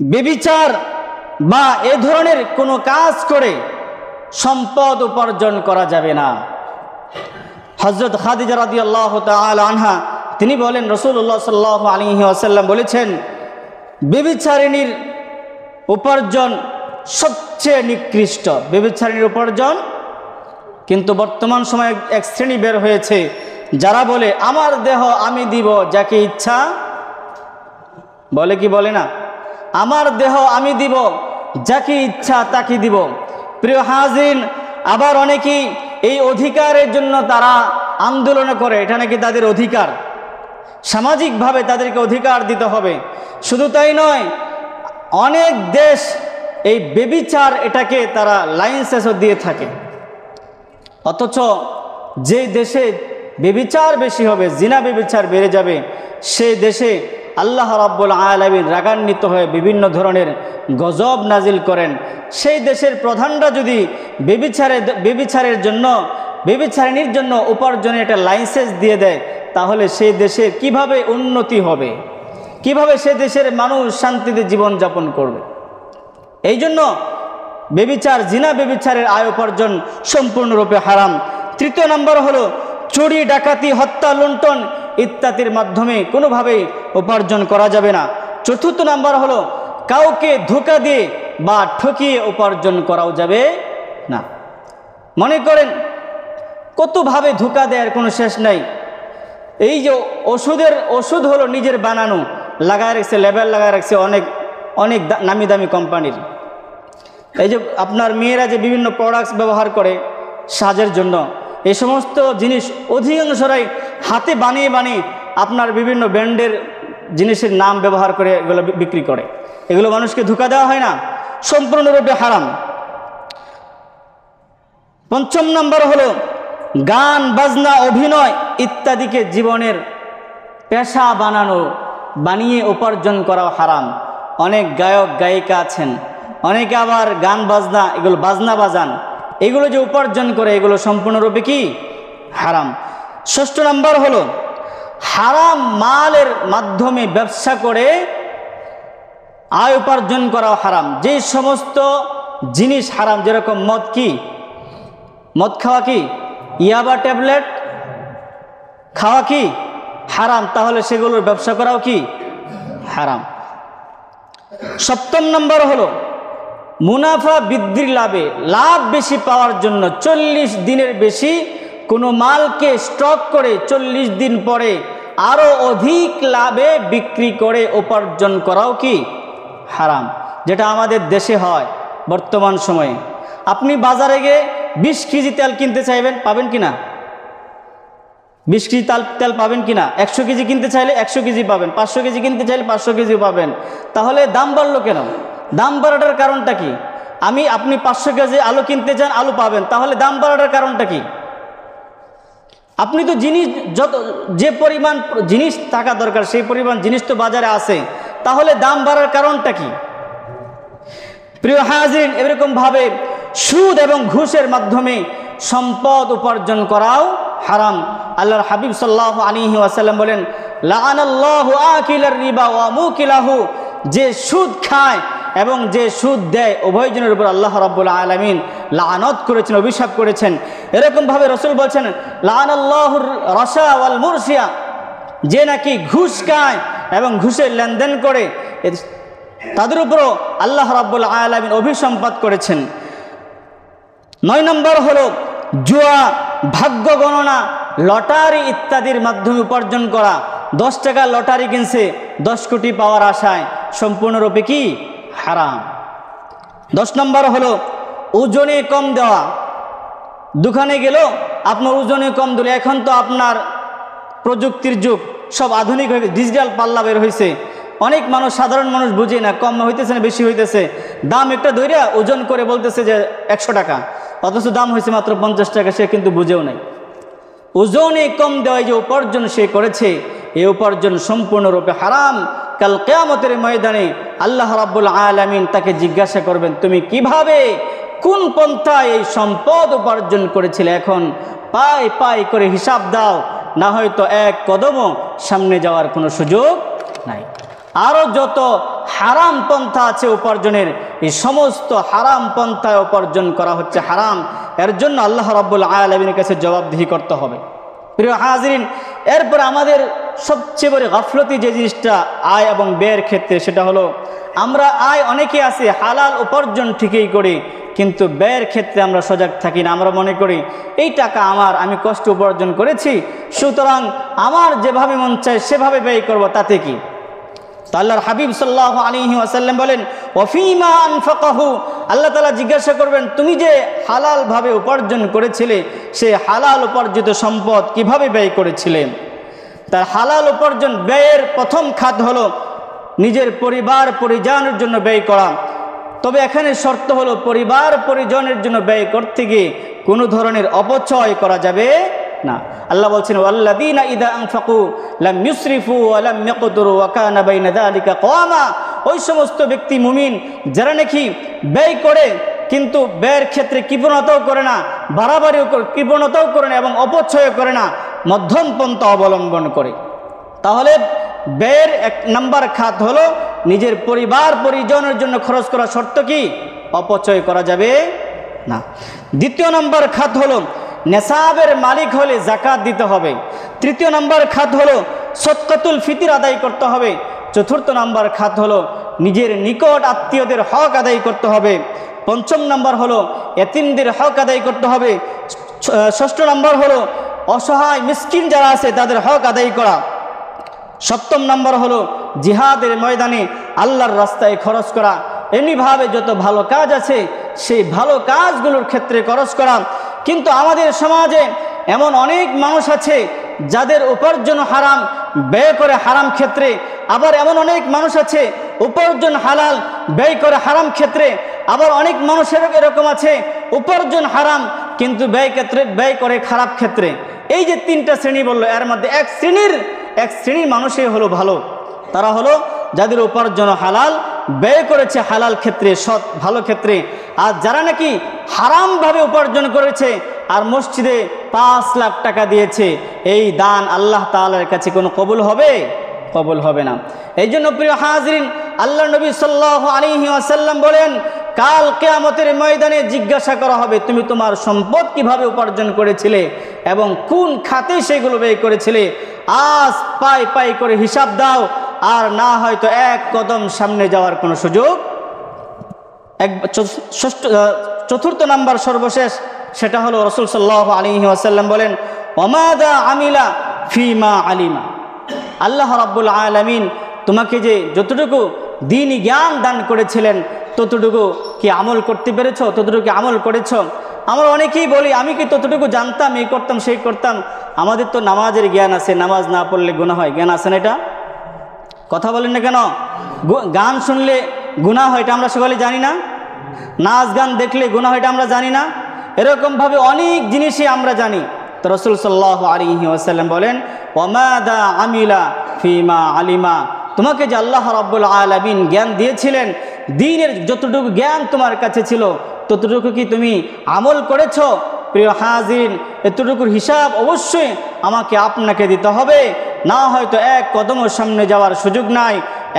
ব্যভিচার বা এ ধরনের কোনো কাজ করে সম্পদ উপার্জন করা যাবে না। হযরত খাদিজা রাদিয়াল্লাহু তাআলা আনহা তিনি বলেন রাসূলুল্লাহ সাল্লাল্লাহু আলাইহি ওয়াসাল্লাম বলেছেন ব্যভিচারিণীর উপার্জন সবচেয়ে নিকৃষ্ট, ব্যভিচারিণীর উপার্জন। কিন্তু বর্তমান সময়ে এক শ্রেণী বের হয়েছে যারা বলে আমার দেহ আমি দিব যাকে ইচ্ছা, বলে কি বলে না, আমার দেহ আমি দিব যাকে ইচ্ছা তাকে দিব। প্রিয় হাজিরিন, আবার অনেকেই এই অধিকারের জন্য তারা আন্দোলন করে, এটা নাকি তাদের অধিকার, সামাজিকভাবে তাদেরকে অধিকার দিতে হবে। শুধু তাই নয়, অনেক দেশ এই ব্যভিচার এটাকে তারা লাইসেন্সও দিয়ে থাকে। অথচ যে দেশে ব্যভিচার বেশি হবে, জিনা ব্যভিচার বেড়ে যাবে, সেই দেশে আল্লাহ রাব্বুল আলামিন রাগান্বিত হয়ে বিভিন্ন ধরনের গজব নাজিল করেন। সেই দেশের প্রধানরা যদি ব্যভিচারের জন্য, ব্যভিচারিণীর জন্য উপার্জনের একটা লাইসেন্স দিয়ে দেয়, তাহলে সেই দেশের কিভাবে উন্নতি হবে, কিভাবে সে দেশের মানুষ শান্তিতে জীবনযাপন করবে। এই জন্য ব্যভিচার, জিনা ব্যভিচারের আয় উপার্জন সম্পূর্ণরূপে হারাম। 3 নম্বর হলো চুরি, ডাকাতি, হত্যা, লুণ্ঠন ইত্যাদির মাধ্যমে কোনোভাবেই উপার্জন করা যাবে না। 4 নম্বর হলো কাউকে ধোঁকা দিয়ে বা ঠকিয়ে উপার্জন করাও যাবে না। মনে করেন কতভাবে ধোঁকা দেওয়ার কোনো শেষ নাই। এই যে ওষুধ হলো নিজের বানানো, লাগায় রাখছে, লেবেল লাগায় রাখছে অনেক অনেক নামি দামি কোম্পানির। এই যে আপনার মেয়েরা যে বিভিন্ন প্রোডাক্টস ব্যবহার করে সাজের জন্য, এই সমস্ত জিনিস অধিকাংশরাই হাতে বানিয়ে বানিয়ে আপনার বিভিন্ন ব্র্যান্ডের জিনিসের নাম ব্যবহার করে এগুলো বিক্রি করে। এগুলো মানুষকে ধোঁকা দেওয়া হয় না, সম্পূর্ণরূপে হারাম। 5 নম্বর হলো গান বাজনা, অভিনয় ইত্যাদিকে জীবনের পেশা বানিয়ে উপার্জন করা হারাম। অনেক গায়ক গায়িকা আছেন, অনেকে আবার গান বাজনা, এগুলো বাজনা বাজান, এগুলো যে উপার্জন করে এগুলো সম্পূর্ণরূপে কি হারাম। 6 নম্বর হলো হারাম মালের মাধ্যমে ব্যবসা করে আয় উপার্জন করা হারাম। যে সমস্ত জিনিস হারাম, যেরকম মদ খাওয়া কি, ইয়াবা ট্যাবলেট খাওয়া কি হারাম, তাহলে সেগুলোর ব্যবসা করাও কি হারাম। 7 নম্বর হলো মুনাফা বৃদ্ধির লাভ বেশি পাওয়ার জন্য 40 দিনের বেশি কোনো মালকে স্টক করে 40 দিন পরে আরো অধিক লাভে বিক্রি করে উপার্জন করাও কি হারাম, যেটা আমাদের দেশে হয় বর্তমান সময়ে। আপনি বাজারে গিয়ে 20 কেজি তেল কিনতে চাইবেন, পাবেন কিনা? 20 কেজি তেল পাবেন কিনা? 100 কেজি কিনতে চাইলে 100 কেজি পাবেন, 500 কেজি কিনতে চাইলে 500 কেজি পাবেন। তাহলে দাম বাড়লো কেন? দাম বাড়াটার কারণটা কি? আপনি 500 কেজি আলু কিনতে চান, আলু পাবেন, তাহলে দাম বাড়াটার কারণটা কি? আপনি তো জিনিস যে পরিমাণ জিনিস থাকা দরকার সেই পরিমাণ জিনিস তো বাজারে আছে, তাহলে দাম বাড়ার কারণটা কি? প্রিয় হাজিরিন, এরকম ভাবে সুদ এবং ঘুষের মাধ্যমে সম্পদ উপার্জন করাও হারাম। আল্লাহর হাবিব সাল্লাল্লাহু আলাইহি ওয়াসাল্লাম বলেন লাআনাল্লাহু আকিলার রিবা ওয়া মুকিলাহু, যে সুদ খায় এবং যে সুদ দেয় উভয়জনের উপর আল্লাহ রাব্বুল আলামিন লানত করেছেন, অভিশাপ করেছেন। এরকম ভাবে রাসূল বলেছেন লাআনাল্লাহুর রাশা ওয়াল মুরসিয়া, যে নাকি ঘুষ খায় এবং ঘুষের লেনদেন করে তাদের উপরও আল্লাহ রাব্বুল আলামিন অভিসম্পাত করেছেন। 9 নম্বর হলো জুয়া, ভাগ্য গণনা, লটারি ইত্যাদির মাধ্যমে উপার্জন করা। 10 টাকা লটারি কিনছে 10 কোটি পাওয়ার আশায়, সম্পূর্ণরূপে কি হারাম। 10 নম্বর হলো ওজনে কম দেওয়া। দোকানে গেল আপনার ওজনে কম দিল। এখন তো আপনার প্রযুক্তির যুগ, সব আধুনিক হয়ে ডিজিটাল পাল্লা বের হয়েছে। অনেক মানুষ, সাধারণ মানুষ বুঝে না কম হইতেছে না বেশি হইতেছে, দাম একটা ধরে ওজন করে বলতেছে যে 100 টাকা, অথচ দাম হয়েছে মাত্র 50 টাকা, সে কিন্তু বুঝেও নাই। ওজনে কম দেওয়ায় যে উপার্জন সে করেছে, এই উপার্জন সম্পূর্ণরূপে হারাম। কাল কিয়ামতের ময়দানে আল্লাহ রাব্বুল আলামিন তাকে জিজ্ঞাসা করবেন, তুমি কিভাবে কোন পন্থায় এই সম্পদ উপার্জন করেছিলে, এখন পাই পাই করে হিসাব দাও, না হয়তো এক কদমও সামনে যাওয়ার কোনো সুযোগ নাই। আরও যত হারাম পন্থা আছে উপার্জনের, এই সমস্ত হারাম পন্থায় উপার্জন করা হচ্ছে হারাম। এর জন্য আল্লাহ রাব্বুল আলামিনের কাছে জবাবদিহি করতে হবে। প্রিয় হাজিরিন, এরপর আমাদের সবচেয়ে বড় গাফলতি যে জিনিসটা আয় এবং ব্যয়ের ক্ষেত্রে, সেটা হলো আমরা আয় অনেকে আছে হালাল উপার্জন ঠিকই করি, কিন্তু ব্যয়ের ক্ষেত্রে আমরা সজাগ থাকি না। আমরা মনে করি এই টাকা আমার, আমি কষ্ট উপার্জন করেছি, সুতরাং আমার যেভাবে মন চায় সেভাবে ব্যয় করব, তাতে কি? আল্লাহর হাবিব সাল্লাল্লাহু আলাইহি ওয়াসাল্লাম বলেন, ওয়াফিমা আনফাকাহু, আল্লাহ তাআলা জিজ্ঞাসা করবেন তুমি যে হালালভাবে উপার্জন করেছিলে, সে হালাল উপার্জিত সম্পদ কিভাবে ব্যয় করেছিলে। তার হালাল উপার্জন ব্যয়ের প্রথম খাত হলো নিজের পরিবার পরিজনের জন্য ব্যয় করা। তবে এখানে শর্ত হলো পরিবার পরিজনের জন্য ব্যয় করতে গিয়ে কোনো ধরনের অপচয় করা যাবে না। আল্লাহ বলছেন, ওয়াল্লাযীনা ইযা আনফাকু লাম ইউসরিফু ওয়া লাম ইয়াকতুরু ওয়া কানা বাইনা যালিকা কাওয়ামা। ওই সমস্ত ব্যক্তি মুমিন যারা নাকি ব্যয় করে কিন্তু ব্যয়ের ক্ষেত্রে কৃপণতাও করে না, বাড়াবাড়িও কৃপণতাও করে না এবং অপচয় করে না, মধ্যম পন্থা অবলম্বন করে। তাহলে ব্যয়ের 1 নম্বর খাত হলো নিজের পরিবার পরিজনের জন্য খরচ করা। শর্ত কি? অপচয় করা যাবে না। 2 নম্বর খাত হলো নেসাবের মালিক হলে যাকাত দিতে হবে। 3 নম্বর খাত হলো সদকাতুল ফিতর আদায় করতে হবে। 4 নম্বর খাত হলো নিজের নিকট আত্মীয়দের হক আদায় করতে হবে। 5 নম্বর হলো এতিমদের হক আদায় করতে হবে। 6 নম্বর হলো অসহায় মিসকিন যারা আছে তাদের হক আদায় করা। 7 নম্বর হলো জিহাদের ময়দানে আল্লাহর রাস্তায় খরচ করা। এমনিভাবে যত ভালো কাজ আছে সেই ভালো কাজগুলোর ক্ষেত্রে খরচ করা। কিন্তু আমাদের সমাজে এমন অনেক মানুষ আছে যাদের উপার্জন হারাম, ব্যয় করে হারাম ক্ষেত্রে। আবার এমন অনেক মানুষ আছে উপার্জন হালাল, ব্যয় করে হারাম ক্ষেত্রে। আবার অনেক মানুষের এরকম আছে উপার্জন হারাম কিন্তু ব্যয় করে খারাপ ক্ষেত্রে। এই যে 3টা শ্রেণী বললো, এর মধ্যে এক শ্রেণীর মানুষই হলো ভালো। তারা হলো যাদের উপার্জন হালাল, ব্যয় করেছে হালাল ক্ষেত্রে, সৎ ভালো ক্ষেত্রে। আর যারা নাকি হারামভাবে উপার্জন করেছে আর মসজিদে 5 লাখ টাকা দিয়েছে, এই দান আল্লাহ তাআলার কাছে কোনো কবুল হবে? কবুল হবে না। এই জন্য প্রিয় হাজিরিন, আল্লাহ নবী সাল্লাল্লাহু আলাইহি ওয়াসাল্লাম বলেন, কাল কিয়ামতের ময়দানে জিজ্ঞাসা করা হবে তুমি তোমার সম্পদ কিভাবে উপার্জন করেছিলে এবং কোন খাতে সেগুলো ব্যয় করেছিলে। আজ পাই পাই করে হিসাব দাও, আর না হয়তো এক কদম সামনে যাওয়ার কোনো সুযোগ। 4 নম্বর সর্বশেষ, সেটা হলো রাসূল সাল্লাল্লাহু আলাইহি ওয়াসাল্লাম বলেন, ওয়ামাদা আমিলা ফিমা আলিমা। আল্লাহ রাব্বুল আলামিন তোমাকে যে যতটুকু দ্বীনি জ্ঞান দান করেছিলেন ততটুকু কি আমল করতে পেরেছ? ততটুকু কি আমল করেছ? আমরা অনেকেই বলি আমি কি ততটুকু জানতাম, এই করতাম সেই করতাম। আমাদের তো নামাজের জ্ঞান আছে, নামাজ না পড়লে গুনাহ হয়, জ্ঞান আছে না? এটা কথা বলেন না কেন? গান শুনলে গুনাহ হয়, এটা আমরা সকলে জানি না? নাচ গান দেখলে গুনাহ হয়, এটা আমরা জানি না? এরকমভাবে অনেক জিনিসই আমরা জানি। তো রাসূল সাল্লাল্লাহু আলাইহি ওয়াসাল্লাম বলেন, ওয়ামাদা আমিলা ফিমা আলিমা। তোমাকে যে আল্লাহ রাব্বুল আলামিন জ্ঞান দিয়েছিলেন, দ্বীনের যতটুকু জ্ঞান তোমার কাছে ছিল ততটুকু কি তুমি আমল করেছ? প্রিয় হাজিরিন, এতটুকুর হিসাব অবশ্যই আমাকে আপনাকে দিতে হবে, না হয়তো এক কদমও সামনে যাওয়ার সুযোগ নাই।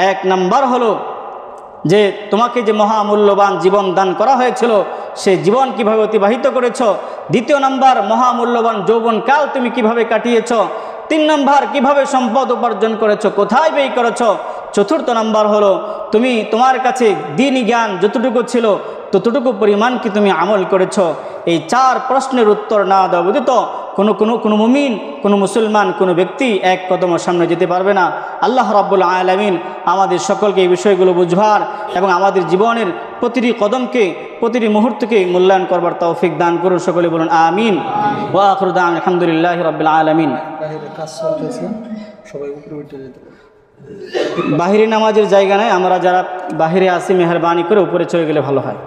1 নম্বর হলো যে তোমাকে যে মহামূল্যবান জীবন দান করা হয়েছিল সেই জীবন কিভাবে অতিবাহিত করেছ। 2 নম্বর, মহামূল্যবান যৌবনকাল তুমি কিভাবে কাটিয়েছ। 3 নম্বর, কিভাবে সম্পদ উপার্জন করেছ, কোথায় ব্যয় করেছ। 4 নম্বর হলো তুমি তোমার কাছে দ্বীনি জ্ঞান যতটুকু ছিল ততটুকু পরিমাণ কি তুমি আমল করেছ। এই 4 প্রশ্নের উত্তর না দেওয়া ব্যতীত কোনো মুমিন, কোনো মুসলমান, কোনো ব্যক্তি এক কদম সামনে যেতে পারবে না। আল্লাহ রাব্বুল আলামিন আমাদের সকলকে এই বিষয়গুলো বুঝবার এবং আমাদের জীবনের প্রতিটি কদমকে, প্রতিটি মুহূর্তকে মূল্যায়ন করবার তৌফিক দান করুন। সকলে বলুন আমিন। ওয়া আখিরু দাওয়ানা আলহামদুলিল্লাহি রাব্বিল আলামিন। বাহিরে নামাজের জায়গা নাই, আমরা যারা বাহিরে আসি মেহরবানি করে উপরে চলে গেলে ভালো হয়।